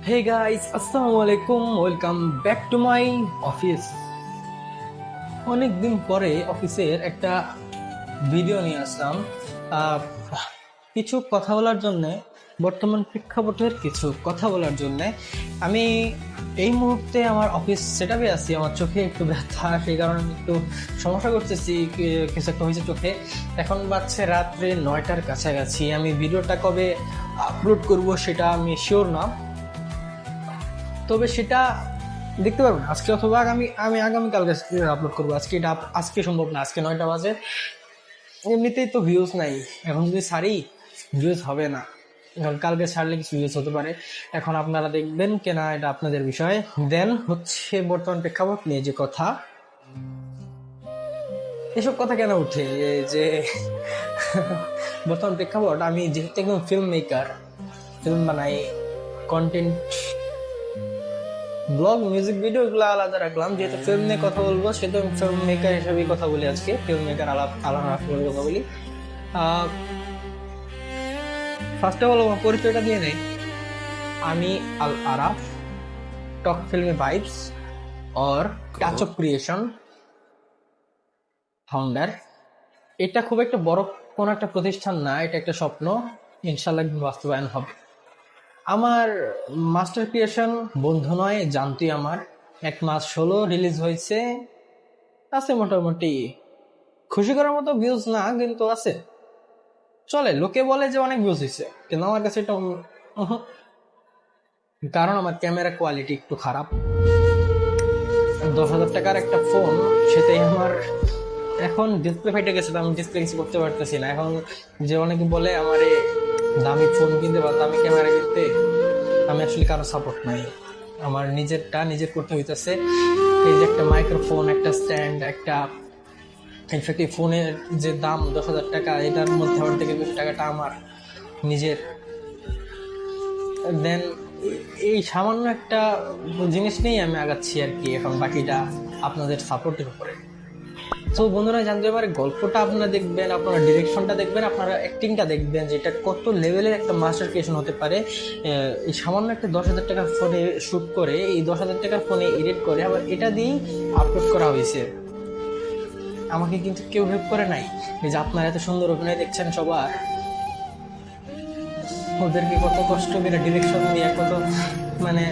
Hey guys, আসসালামু আলাইকুম। Welcome back to my office. অনেকদিন পরে অফিসের একটা ভিডিও নিয়ে আসলাম। আহ, কিছু কথা বলার জন্য, বর্তমান প্রেক্ষাপটের কিছু কথা বলার জন্য আমি এই মুহূর্তে আমার অফিস সেটআপে আছি। আমার চোখে একটু ব্যথা, সেই কারণে আমি একটু সমস্যা করতেছি। কিছু একটা হয়েছে চোখে। এখন বাজছে রাত্রে 9টার কাছাকাছি। আমি ভিডিওটা কবে আপলোড করব সেটা আমি শিওর না, তবে সেটা দেখতে পারবেন আজকে অথবা আমি আগামীকালকে আপলোড করবো। আজকে সম্ভব না, আজকে 9টা বাজে। এমনিতেই তো ভিউজ নাই, এখন যদি ছাড়ি ভিউজ হবে না, কারণ কালকে ছাড়লে কিছু ভিউজ হতে পারে। এখন আপনারা দেখবেন কেনা, এটা আপনাদের বিষয়। দেন হচ্ছে বর্তমান প্রেক্ষাপট নিয়ে যে কথা, এসব কথা কেন উঠে যে বর্তমান প্রেক্ষাপট, আমি যেহেতু একদম ফিল্ম মেকার, ফিল্ম বানাই, কন্টেন্ট, ব্লগ, মিউজিক ভিডিও এগুলো আলাদা রাখলাম। যেহেতু ফিল্ম নিয়ে কথা বলবো, সেহেতু ফিল্ম মেকার হিসেবেই কথা বলি আজকে। ফিল্ম মেকার আলাদা কথা বলি। ফার্স্ট অফ অল আমার পরিচয়টা দিয়ে নেই। আমি আল আরাফ, টক ফিল্মে vibes or touch of creation founder. এটা খুব একটা বড় কোনো একটা প্রতিষ্ঠান না, এটা একটা স্বপ্ন, ইনশাল্লাহ একদিন বাস্তবায়ন হবে। আমার মাস্টার ক্রিয়েশন বন্ধু নয়, জানতুই আমার। 1 মাস হলো রিলিজ হয়েছে, আছে মোটামুটি খুশি করার মতো ভিউজ না, কিন্তু আছে, চলে। লোকে বলে যে অনেক ভিউজ হয়েছে, কিন্তু আমার কাছে এটা কারণ আমার ক্যামেরা কোয়ালিটি একটু খারাপ। 10,000 টাকার একটা ফোন, সেটাই আমার এখন ডিসপ্লে ফেটে গেছে, তো আমি ডিসপ্লে কিছু করতে পারতেছি না। এখন যে অনেকে বলে আমার দামি ফোন কিনতে বা দামি ক্যামেরা কিনতে, আমি আসলে কারো সাপোর্ট নাই, আমার নিজেরটা নিজের করতে হইতেছে। এই যে একটা মাইক্রোফোন, একটা স্ট্যান্ড, একটা ইনফ্যাক্ট এই ফোনের যে দাম 10,000 টাকা, এটার মধ্যে অর্ধেক টাকাটা আমার নিজের। দেন এই সামান্য একটা জিনিস নিয়েই আমি আগাচ্ছি আর কি। এখন বাকিটা আপনাদের সাপোর্টের উপরে। তো বন্ধুরা, জানতে পারে গল্পটা আপনারা দেখবেন, আপনারা ডিরেকশনটা দেখবেন, আপনারা অ্যাক্টিংটা দেখবেন, যে এটা কত লেভেলের একটা মাস্টার ক্রিয়েশন হতে পারে। এই সামান্য একটা 10,000 টাকার ফোনে শ্যুট করে, এই 10,000 টাকার ফোনে এডিট করে আবার এটা দিয়েই আপলোড করা হয়েছে। আমাকে কিন্তু কেউ হেল্প করে নাই। এই যে আপনারা এত সুন্দর অভিনয় দেখছেন সবার, ওদেরকে কত কষ্ট করে ডিরেকশন দিয়ে, কত মানে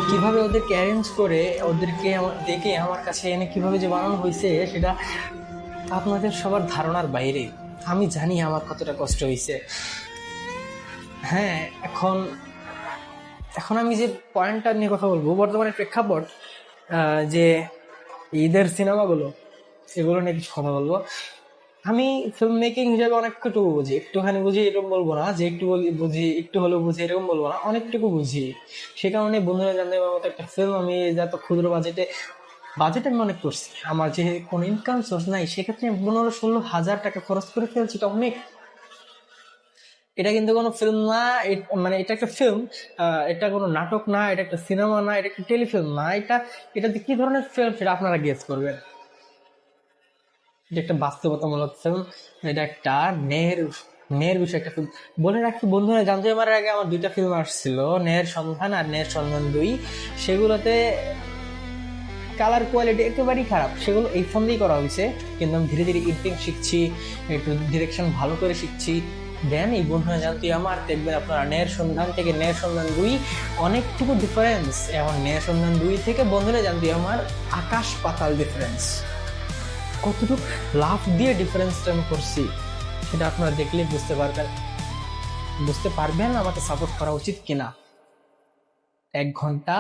কিভাবে ওদেরকে অ্যারেঞ্জ করে, ওদেরকে দেখে আমার কাছে এনে কিভাবে যে বানানো হয়েছে, সেটা আপনাদের সবার ধারণার বাইরে। আমি জানি আমার কতটা কষ্ট হয়েছে। হ্যাঁ, এখন এখন আমি যে পয়েন্টটা নিয়ে কথা বলবো, বর্তমানে প্রেক্ষাপট, যে ঈদের সিনেমাগুলো, এগুলো নিয়ে কিছু কথা বলবো। আমি ফিল্ম মেকিং হিসেবে অনেকটুকু বুঝি, একটুখানি বুঝি এরকম বলবো না, যে একটু বুঝি, একটু হলেও বুঝি এরকম বলবো না, অনেকটুকু বুঝি। সে কারণে বন্ধুরা জানতে পারার মতো একটা ফিল্ম আমি যত ক্ষুদ্র বাজেট আমি অনেক করছি। আমার যে কোনো ইনকাম সোর্স নাই, সেক্ষেত্রে 15-16 হাজার টাকা খরচ করে ফেলছি, এটা অনেক। এটা কিন্তু কোনো ফিল্ম না, মানে এটা একটা ফিল্ম, এটা কোনো নাটক না, এটা একটা সিনেমা না, এটা একটা টেলিফিল্ম না। এটা কি ধরনের ফিল্ম সেটা আপনারা গেস করবেন। এটা একটা বাস্তবতামূলক ফিল্ম, এটা একটা ন্যায়ের বিষয় একটা ফিল্ম। বলে রাখি বন্ধুরা, জানতে পারার আগে আমার 2টা ফিল্ম আসছিল, ন্যায়ের সন্ধান আর ন্যায়ের সন্ধান 2। সেগুলোতে কালার কোয়ালিটি একেবারেই খারাপ, সেগুলো এই ফোন দিয়েই করা হয়েছে। কিন্তু আমি ধীরে ধীরে এডিটিং শিখছি, একটু ডিরেকশন ভালো করে শিখছি। দেন এই বন্ধুরা জানতে আমার দেখবেন আপনারা ন্যায়ের সন্ধান থেকে ন্যায়ের সন্ধান 2 অনেকটুকু ডিফারেন্স। এখন ন্যায়ের সন্ধান 2 থেকে বন্ধুরা জানতে আমার আকাশ পাতাল ডিফারেন্স। কতটুকু লাভ দিয়ে ডিফারেন্সটা আমি করছি, সেটা আপনারা দেখলে বুঝতে পারবেন আমাকে সাপোর্ট করা উচিত কিনা। 1 ঘন্টা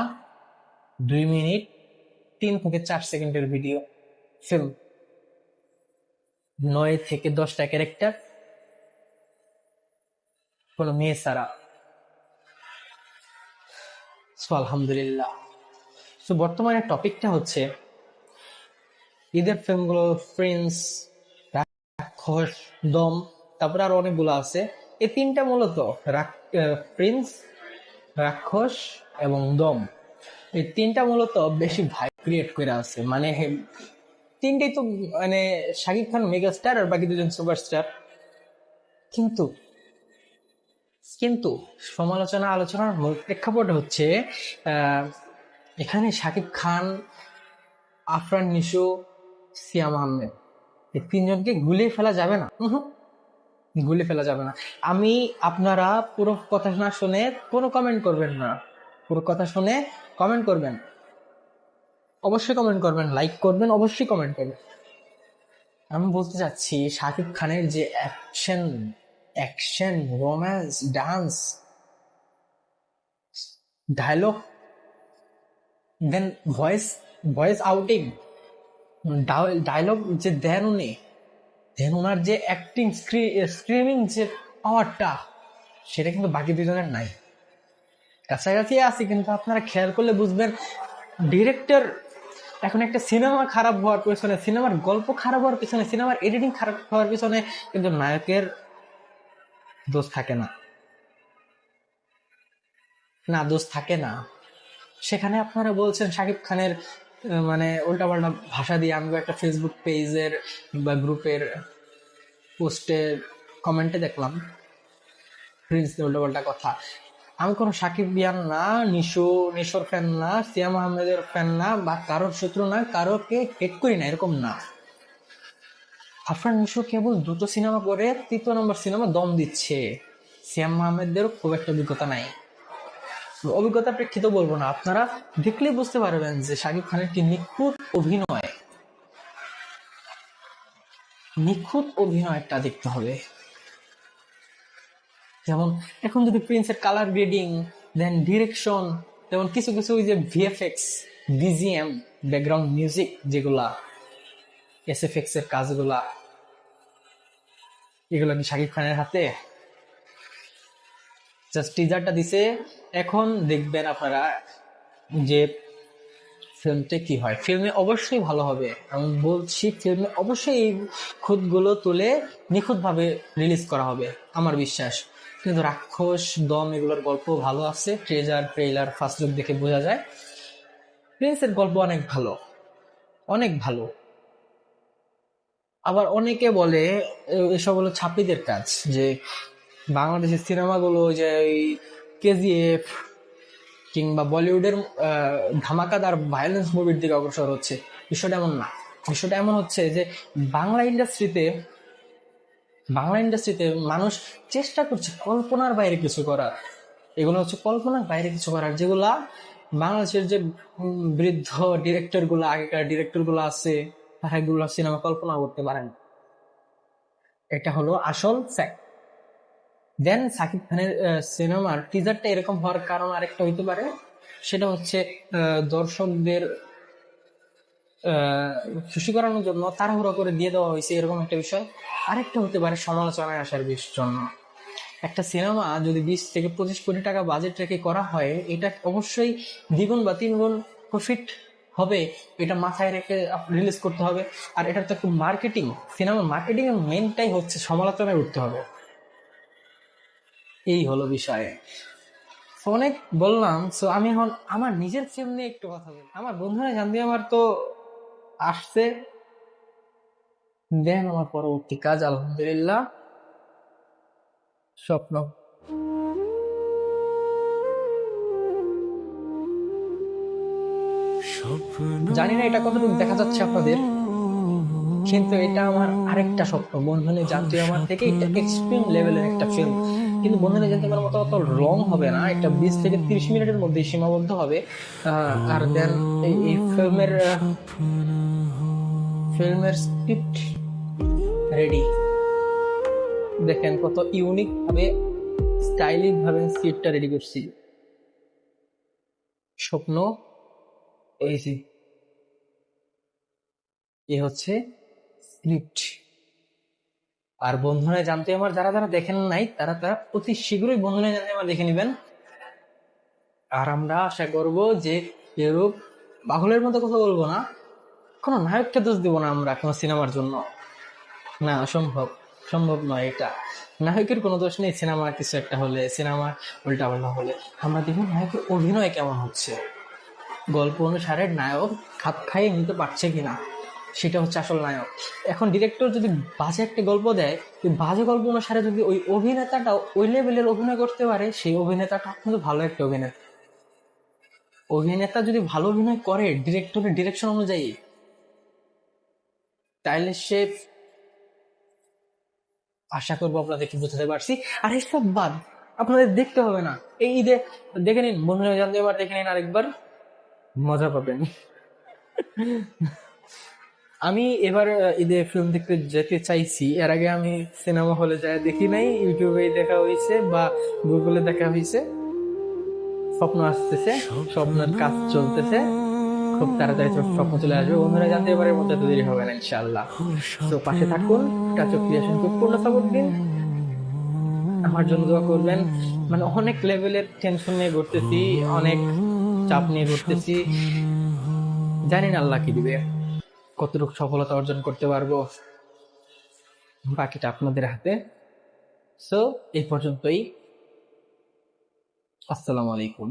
2 মিনিট 3 থেকে 4 সেকেন্ডের ভিডিও ফিল্ম, 9 থেকে 10টা ক্যারেক্টার, কোনো মেয়ে ছাড়া। সো আলহামদুলিল্লাহ। সো বর্তমানে টপিকটা হচ্ছে ঈদের ফিল্মগুলো, প্রিন্স, রাক্ষস, দম, তারপরে আরো অনেকগুলো আছে। এই 3টা মূলত প্রিন্স, রাক্ষস এবং দম, এই 3টা মূলত বেশি ভাই ক্রিয়েট করে আছে। মানে 3টেই তো মানে শাকিব খান মেগা স্টার আর বাকি 2জন সুপারস্টার। কিন্তু কিন্তু আলোচনার মূল প্রেক্ষাপট হচ্ছে আহ, এখানে শাকিব খান, আফরান নিশো, সিয়াম আহমেদ, এই তিনজনকে গুলিয়ে ফেলা যাবে না। গুলিয়ে ফেলা যাবে না। আপনারা পুরো কথা না শুনে কোনো কমেন্ট করবেন না। পুরো কথা শুনে কমেন্ট করবেন, অবশ্যই কমেন্ট করবেন, লাইক করবেন, অবশ্যই কমেন্ট করবেন। আমি বলতে চাচ্ছি শাকিব খানের যে action action romance, dance, dialogue, then voice outing, dialogue যে দেন উনি, দেন ওনার যে অ্যাক্টিং, স্ক্রিমিং যে পাওয়ারটা, সেটা কিন্তু বাকি দুজনের নাই। কাছাকাছি আছে, কিন্তু আপনারা খেয়াল করলে বুঝবেন ডিরেক্টর এখন একটা সিনেমা খারাপ হওয়ার পেছনে, সিনেমার গল্প খারাপ হওয়ার পেছনে, সিনেমার এডিটিং খারাপ হওয়ার পেছনে কিন্তু নায়কের দোষ থাকে না, দোষ থাকে না। সেখানে আপনারা বলছেন শাকিব খানের মানে উল্টাপাল্টা ভাষা দিয়ে। আমি একটা ফেসবুক পেজের বা গ্রুপের পোস্টের কমেন্টে দেখলাম প্রিন্স উল্টাপাল্টা কথা। আমি কোনো সাকিব বিয়ান না, নিশোর ফ্যান না, সিয়াম আহমেদের ফ্যান না, বা কারোর শত্রু না, কারোকে হেট করি না, এরকম না। আফরান নিশো কেবল দুটো সিনেমা করে 3য় নম্বর সিনেমা দম দিচ্ছে। সিয়াম আহমেদেরও খুব একটা অভিজ্ঞতা নাই। অভিজ্ঞতা প্রেক্ষিত বলবো না, আপনারা দেখলেই বুঝতে পারবেন যে শাকিব খানের কি নিখুঁত অভিনয়টা দেখতে হবে। যেমন এখন যদি প্রিন্সের কালার গ্রেডিং, দেন ডিরেকশন, যেমন কিছু কিছু ওই যে ভিএফএক্স, বিজিএম, ব্যাকগ্রাউন্ড মিউজিক, যেগুলা এসএফএক্স এর কাজগুলা, এগুলো কি শাকিব খানের হাতে? জাস্ট টিজারটা দিছে, এখন দেখবেন আপনারা যে ফিল্মতে কি হয়। ফিল্মে অবশ্যই ভালো হবে, আমি বলছি ফিল্মে অবশ্যই এই খুঁতগুলো তুলে নিখুঁতভাবে রিলিজ করা হবে, আমার বিশ্বাস। কিন্তু রাক্ষস, দম এগুলোর গল্প ভালো আছে, ট্রেলার ফার্স্ট লুক দেখে বোঝা যায়। প্রিন্সের গল্প অনেক ভালো, অনেক ভালো। আবার অনেকে বলে এসব হলো ছাত্রীদের কাজ, যে বাংলাদেশের সিনেমাগুলো যে কেজিএফ কিংবা বলিউডের ধামাকাদার ভায়োলেন্স মুভির দিকে অগ্রসর হচ্ছে। বিষয়টা এমন না। বিষয়টা এমন হচ্ছে যে বাংলা ইন্ডাস্ট্রিতে মানুষ চেষ্টা করছে কল্পনার বাইরে কিছু করার। এগুলো হচ্ছে কল্পনার বাইরে কিছু করার, যেগুলা বাংলাদেশের যে বৃদ্ধ ডিরেক্টর গুলো, আগেকার ডিরেক্টর গুলো আছে, তারা এগুলো সিনেমা কল্পনা করতে পারেন। এটা হলো আসল ফ্যাক্ট। দেন সাকিব খানের সিনেমার টিজারটা এরকম হওয়ার কারণ আরেকটা হইতে পারে, সেটা হচ্ছে দর্শকদের খুশি করানোর জন্য তাড়াহুড়ো করে দিয়ে দেওয়া হয়েছে, এরকম একটা বিষয়। আরেকটা হতে পারে সমালোচনায় আসার জন্য। একটা সিনেমা যদি 20 থেকে 25 কোটি টাকা বাজেট রেখে করা হয়, এটা অবশ্যই 2 গুণ বা 3 গুণ প্রফিট হবে, এটা মাথায় রেখে রিলিজ করতে হবে। আর এটা তো একটু মার্কেটিং, সিনেমার মার্কেটিং এর মেনটাই হচ্ছে সমালোচনায় উঠতে হবে। এই হলো বিষয়। অনেক বললাম, সো আমি এখন আমার নিজের ফিল্ম নিয়ে একটু কথা বলি। আমার বন্ধুরা জানবি আমার তো আসছে, দেন আমার পরবর্তী কাজ আলহামদুলিল্লাহ স্বপ্ন। জানি না এটা কতটুকু দেখা যাচ্ছে আপনাদের, কিন্তু এটা আমার আরেকটা স্বপ্ন। বন্ধনে জানতে আমার থেকে এটা এক্সট্রিম লেভেলের একটা ফিল্ম, কিন্তু বন্ধনে জানতে আমার মতো অত লং হবে না, এটা 20 থেকে 30 মিনিটের মধ্যে সীমাবদ্ধ হবে। আর দেন এই ফিল্মের স্ক্রিপ্ট রেডি। দেখেন কত ইউনিক ভাবে, স্টাইলিশ ভাবে স্ক্রিপ্টটা রেডি করছি। স্বপ্ন এই যে, এ হচ্ছে স্ক্রিপ্ট। আর বন্ধুরা জানতে আমার যারা যারা দেখেন নাই, তারা তারা অতি শীঘ্রই বন্ধুরা জানতে আমার দেখে নেবেন। আর আমরা আশা করব যে এরূপ পাগলের মতো কথা বলবো না, কোনো নায়ককে দোষ দিব না আমরা কোনো সিনেমার জন্য, না, সম্ভব নয় এটা। নায়কের কোনো দোষ নেই, সিনেমা কিছু একটা হলে, সিনেমা উল্টা পাল্টা হলে আমরা দেখব নায়কের অভিনয় কেমন হচ্ছে, গল্প অনুসারে নায়ক খাপ খাইয়ে নিতে পারছে কিনা। সেটা হচ্ছে আসল নায়ক। এখন ডিরেক্টর যদি বাজে একটা গল্প দেয়, ওই বাজে গল্প অনুসারে যদি ওই অভিনেতাটা ওই লেভেলের অভিনয় করতে পারে, সেই অভিনেতাটা কিন্তু ভালো একটা অভিনেতা। অভিনেতা যদি ভালো অভিনয় করে ডিরেক্টরের ডিরেকশন অনুযায়ী, তাহলে সে, আশা করবো আপনাদেরকে বোঝাতে পারছি। আর এসব বাদ, আপনাদের দেখতে হবে না। এই ঈদে দেখে নিন, বন্ধুরা জানতে এবার দেখে নিন আরেকবার, মজা পাবেন। আমি এবার ঈদে ফিল্ম দেখতে যেতে চাইছি। এর আগে আমি সিনেমা হলে যায় দেখি নাই, ইউটিউবে দেখা হয়েছে বা গুগলে দেখা হয়েছে। স্বপ্ন আসতেছে, স্বপ্নের কাজ চলতেছে, খুব তাড়াতাড়ি স্বপ্ন চলে আসবে। বন্ধুরা জানতে এবারের মধ্যে তো দেরি হবে না ইনশাআল্লাহ। তো পাশে থাকুন, টাচ অফ ক্রিয়েশনকে পূর্ণ সাপোর্ট দিন, আমার জন্য দোয়া করবেন। মানে অনেক লেভেলের টেনশন নিয়ে ঘুরতেছি, অনেক চাপ নিয়ে ঘুরতেছি, জানি না আল্লাহ কি দিবে, কতটুকু সফলতা অর্জন করতে পারবো, বাকিটা আপনাদের হাতে। সো এই পর্যন্তই, আসসালামু আলাইকুম।